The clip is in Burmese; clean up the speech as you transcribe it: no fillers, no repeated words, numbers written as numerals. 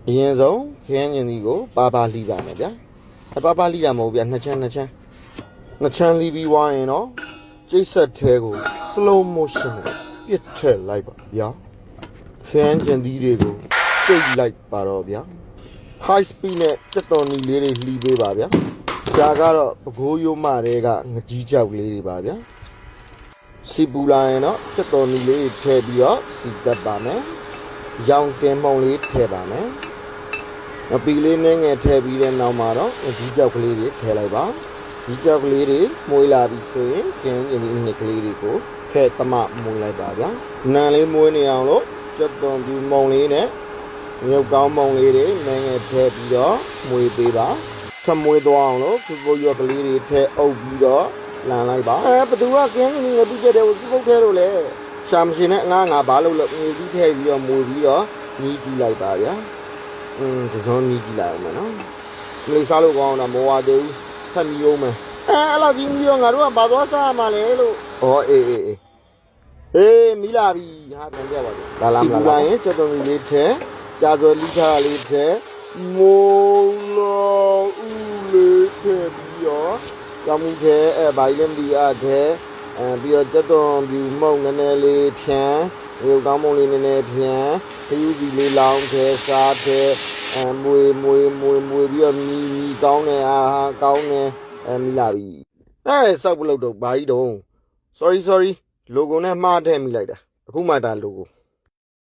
အရင်ဆုံးခရမ်းညင်ဒီကိုပါလှီးပါမယ်ဗျာပါလှီးတာမဟုတ်ဗျာနှစ်ချမ်းလှီးပြီးွားရင်တော့ကျိတ်ဆက်ထဲကို slow motion နဲ့ပြစ်ထည့်လိုက်ပါဗျာခရမ်းညင်ဒီတွေကိုကျိတ်လိုက်ပါတော့ဗျာ high speed နဲ့စက်တော်နီလေးတွေလှီးပေးပါဗျာဒါကတော့ပကိုးရိုးမတွေကငကြီးကြောက်လေးတွေပါဗျာစီပူလာရင်တော့စက်တော်နီလေးထည့်ပြီးတော့စီတက်ပါမယ်ရောင်တင်မှုံလေးထည့်ပါမယ်ပီလေးနဲ့ငယ်ထည့်ပြီးတဲ့နောက်မှာတော့ဒီကြောက်ကလေးတွေထည့်လိုက်ပါဒီကြောက်ကလေးတွေမွေးလာပြီဆိုရင်ကျင်းရင်ဒီနှစ်ကလေးတွေကိုထည့်သမမွေးလိုက်ပါဗျာနံလေးမွေးနေအောင်လို့စက်တော်ပြူမုံလေးနဲ့မြုပ်ကောင်းမုံလေးတွေနဲ့ငယ်ထည့်ပြီးတော့မွေးပေးပါထမွေးသွားအောင်လို့သူ့ပုတ်ရွက်ကလေးတွေထည့်အုပ်ပြီးတော့လန်လိုက်ပါဘသူကကင်းနေငါပြီးကြတယ်သူ့ပုတ်ထဲလို့လေရှာမရှင်နဲ့ငါဘာလို့လဲငွေကြီးထည့်ပြီးတော့မွေးပြီးတော့ညီးကြည့်လိုက်ပါဗျာဒီစုံညီးကြည့်လိုက်အောင်မယ်နော်လေစားလို့ကောင်းတော့မဝသေးဘူးဖတ်ပြီးအောင်မယ်အဲ့လောက်ကြီးပြီးတော့ငါတို့ကဘာသွားစားမှာလဲလို့ဩအေးမီလာပြီဟာပြန်ပြပါတော့ဒါလားမလားရင်စက်တော်လေးထဲကြာစောလိထားလေးထဲမိုးလောဦးလေးထဲပြီးတော့ကြောင်မှုထဲဘာလဲမဒီအားထဲပြီးတော့စက်တော်ပြူမုံနည်းနည်းလေးဖြန်းရုပ်ကောင်းမုံလေးနည်းနည်းဖြန်းခရူးစီလေးလောင်းထဲစားထဲမွေပြီးတော့မီကောင်းနေအားကောင်းနေမီလာပြီစောက်ပလုတ်တော့ဘာကြီးတော့ sorry logo နဲ့မှားထည့်မိလိုက်တာအခုမှဒါ logo